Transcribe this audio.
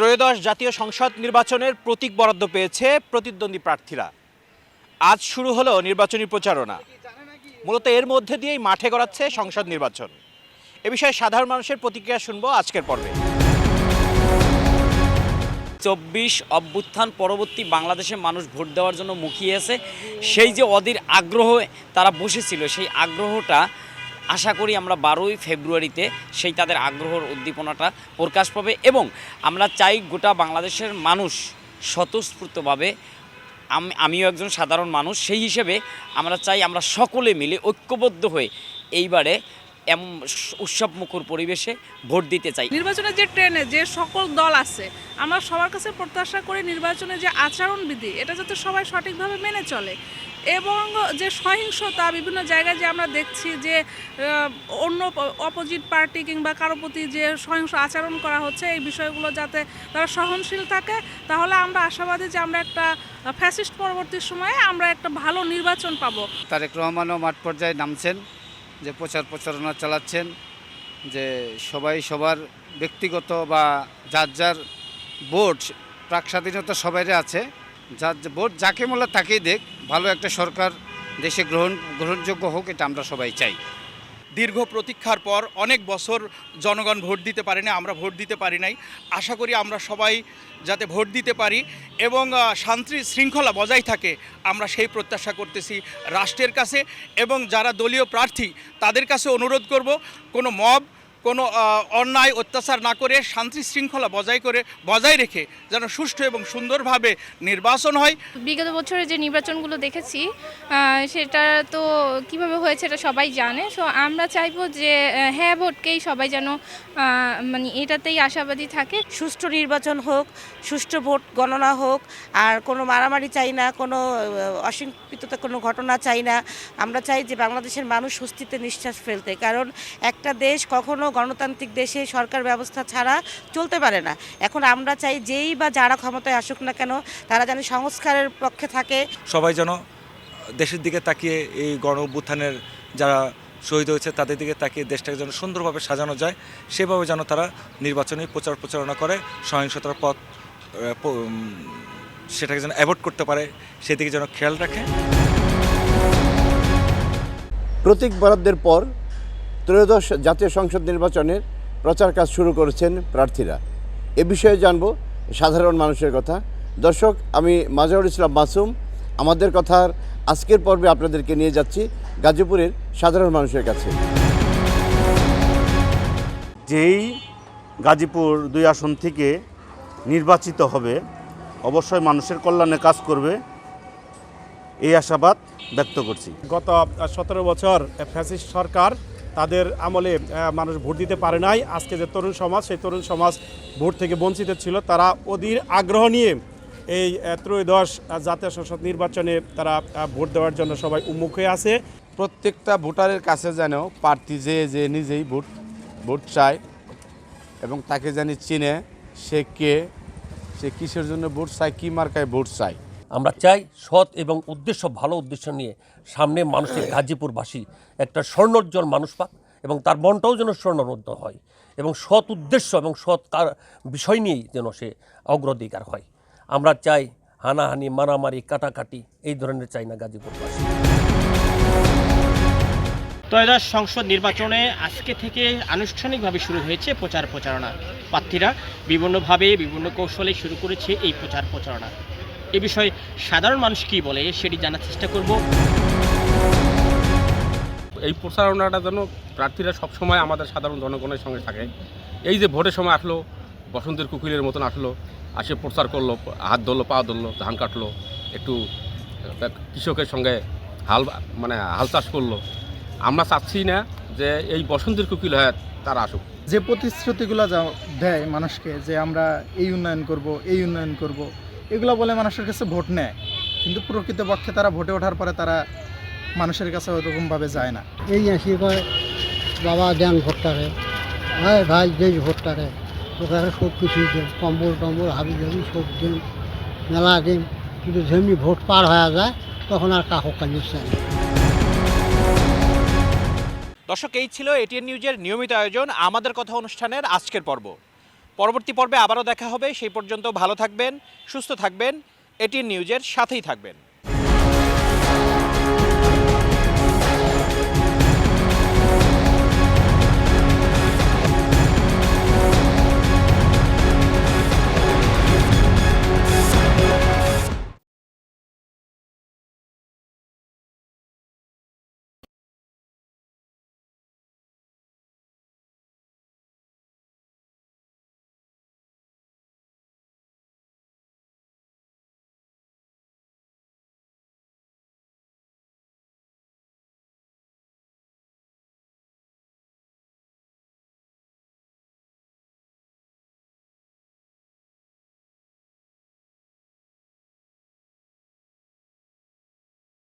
ত্রয়োদশ জাতীয় সংসদ নির্বাচনের প্রতীক বরাদ্দ পেয়েছে প্রতিদ্বন্দ্বী প্রার্থীরা। আজ শুরু হলো নির্বাচনী প্রচারণা। মূলত এর মধ্যে দিয়েই মাঠে গড়াচ্ছে সংসদ নির্বাচন। এ বিষয়ে সাধারণ মানুষের প্রতিক্রিয়া শুনবো আজকের পর্বে। ২৪ অভ্যুত্থান পরবর্তী বাংলাদেশে মানুষ ভোট দেওয়ার জন্য মুখিয়ে আছে। সেই যে অধীর আগ্রহ তারা বসেছিল, সেই আগ্রহটা আশা করি আমরা 12ই ফেব্রুয়ারিতে সেই তাদের আগ্রহের উদ্দীপনাটা প্রকাশ পাবে এবং আমরা চাই গোটা বাংলাদেশের মানুষ স্বতঃস্ফূর্তভাবে, আমিও একজন সাধারণ মানুষ, সেই হিসেবে আমরা চাই আমরা সকলে মিলে ঐক্যবদ্ধ হয়ে এইবারে এমন উৎসবমুখর পরিবেশে ভোট দিতে চাই। নির্বাচনের যে ট্রেনে যে সকল দল আছে, আমরা সবার কাছে প্রত্যাশা করি নির্বাচনের যে আচরণবিধি এটা যাতে সবাই সঠিকভাবে মেনে চলে এবং যে সহিংসতা বিভিন্ন জায়গায় যে আমরা দেখছি যে অন্য অপোজিট পার্টি কিংবা কারো প্রতি যে সহিংস আচরণ করা হচ্ছে, এই বিষয়গুলো যাতে তারা সহনশীল থাকে, তাহলে আমরা আশাবাদী যে আমরা একটা ফ্যাসিস্ট পরবর্তী সময়ে আমরা একটা ভালো নির্বাচন পাবো। তারেক রহমানও মাঠ পর্যায়ে নামছেন, যে প্রচারণা চালাচ্ছেন, যে সবাই সবার ব্যক্তিগত বা যার যার ভোট প্রাক স্বাধীনতা সবাইরে আছে, যার ভোট যাকে মোলা তাকেই দেখ, ভালো একটা সরকার দেশে গ্রহণযোগ্য হোক, এটা আমরা সবাই চাই। দীর্ঘ প্রতীক্ষার পর অনেক বছর জনগণ ভোট দিতে পারে না, আমরা ভোট দিতে পারি নাই। আশা করি আমরা সবাই যাতে ভোট দিতে পারি এবং শান্তি শৃঙ্খলা বজায় থাকে, আমরা সেই প্রত্যাশা করতেছি রাষ্ট্রের কাছে এবং যারা দলীয় প্রার্থী তাদের কাছে অনুরোধ করব, কোনো মব কোনো অন্যায় অত্যাচার না করে শান্তি শৃঙ্খলা বজায় রেখে যেন সুষ্ঠু এবং সুন্দরভাবে নির্বাচন হয়। বিগত বছরে যে নির্বাচনগুলো দেখেছি সেটা তো কিভাবে হয়েছে এটা সবাই জানে। সো আমরা চাইবো যে হ্যাঁ ভোটকেই সবাই যেন মানে এটাতেই আশাবাদী থাকে। সুষ্ঠু নির্বাচন হোক, সুষ্ঠু ভোট গণনা হোক, আর কোনো মারামারি চাই না, কোনো অশিক্ষিততা কোনো ঘটনা চাই না। আমরা চাই যে বাংলাদেশের মানুষ স্বস্তিতে নিঃশ্বাস ফেলতে, কারণ একটা দেশ কখনো গণতান্ত্রিক দেশে সরকার ব্যবস্থা ছাড়া চলতে পারে না। এখন আমরা চাই যেই বা যারা ক্ষমতায় আসুক না কেন, তারা যেন সংস্কারের পক্ষে থাকে। সবাই যেন দেশের দিকে তাকিয়ে, এই গণ অভ্যুত্থানের যারা শহীদ হয়েছে তাদের দিকে তাকিয়ে দেশটাকে যেন সুন্দরভাবে সাজানো যায়, সেভাবে যেন তারা নির্বাচনী প্রচারণা করে, সহিংসতার পথ সেটাকে যেন অ্যাভয়েড করতে পারে, সেদিকে যেন খেয়াল রাখে। প্রতীক বরাদ্দের পর ত্রয়োদশ জাতীয় সংসদ নির্বাচনের প্রচার কাজ শুরু করেছেন প্রার্থীরা। এ বিষয়ে জানব সাধারণ মানুষের কথা। দর্শক, আমি মাজহারুল ইসলাম মাসুম। আমাদের কথার আজকের পর্বে আপনাদেরকে নিয়ে যাচ্ছি গাজীপুরের সাধারণ মানুষের কাছে। যেই গাজীপুর 2 আসন থেকে নির্বাচিত হবে অবশ্যই মানুষের কল্যাণে কাজ করবে, এই আশাবাদ ব্যক্ত করছি। গত 17 বছর ফ্যাসিস্ট সরকার, তাদের আমলে মানুষ ভোট দিতে পারে নাই। আজকে যে তরুণ সমাজ, সেই তরুণ সমাজ ভোট থেকে বঞ্চিত ছিল। তারা অধীর আগ্রহ নিয়ে এই ত্রয়োদশ জাতীয় সংসদ নির্বাচনে তারা ভোট দেওয়ার জন্য সবাই উন্মুখ হয়ে আছে। প্রত্যেকটা ভোটারের কাছে যেন প্রার্থী যে নিজেই ভোট চায় এবং তাকে জানি চিনে, সে কে, সে কিসের জন্য ভোট চায়, কী মার্কায় ভোট চায়। আমরা চাই সৎ এবং ভালো উদ্দেশ্য নিয়ে সামনে মানুষের গাজীপুরবাসী একটা স্বর্ণোজ্জ্বল মানুষ পাক এবং তার মনটাও যেন স্বর্ণোজ্জ্বল হয় এবং সৎ উদ্দেশ্য এবং সৎ বিষয় নিয়েই যেন সে অগ্রাধিকার হয়। আমরা চাই হানাহানি, মারামারি, কাটাকাটি এই ধরনের চাই না গাজীপুরবাসী। ত্রয়োদশ সংসদ নির্বাচনে আজকে থেকে আনুষ্ঠানিকভাবে শুরু হয়েছে প্রচারণা। প্রার্থীরা বিভিন্নভাবে বিভিন্ন কৌশলে শুরু করেছে এই প্রচারণা। এ বিষয়ে সাধারণ মানুষ কী বলে সেটি জানার চেষ্টা করব। এই প্রচারণাটা যেন প্রার্থীরা সবসময় আমাদের সাধারণ জনগণের সঙ্গে থাকে। এই যে ভোটের সময় আসলো, বসন্তের কুকিলের মতন আসলো, আসে প্রচার করলো, হাত ধরলো, পা ধরলো, ধান কাটলো, একটু কৃষকের সঙ্গে হাল চাষ করলো। আমরা চাচ্ছি না যে এই বসন্তের কুকিল হয় তারা আসুক। যে প্রতিশ্রুতিগুলো দেয় মানুষকে, যে আমরা এই উন্নয়ন করব, এগুলো বলে মানুষের কাছে ভোট নেয়, কিন্তু প্রকৃতপক্ষে তারা ভোটে ওঠার পরে তারা মানুষের কাছে ওরকমভাবে যায় না। এই আসি কয় বাবা দেন ভোটটারে, হ্যাঁ ভাই যেই ভোটটারে, ওখানে সব কিছুই দেন, কম্বল হাবি সব দিন, মেলা দিন, কিন্তু যেমনি ভোট পার হয়ে যায় তখন আর কাহক কাজ চায় না। দর্শক, এই ছিল এটিএন নিউজের নিয়মিত আয়োজন আমাদের কথা অনুষ্ঠানের আজকের পর্ব। পরবর্তী পর্বে আবারও দেখা হবে, সেই পর্যন্ত ভালো থাকবেন, সুস্থ থাকবেন, এটিএন নিউজের সাথেই থাকবেন।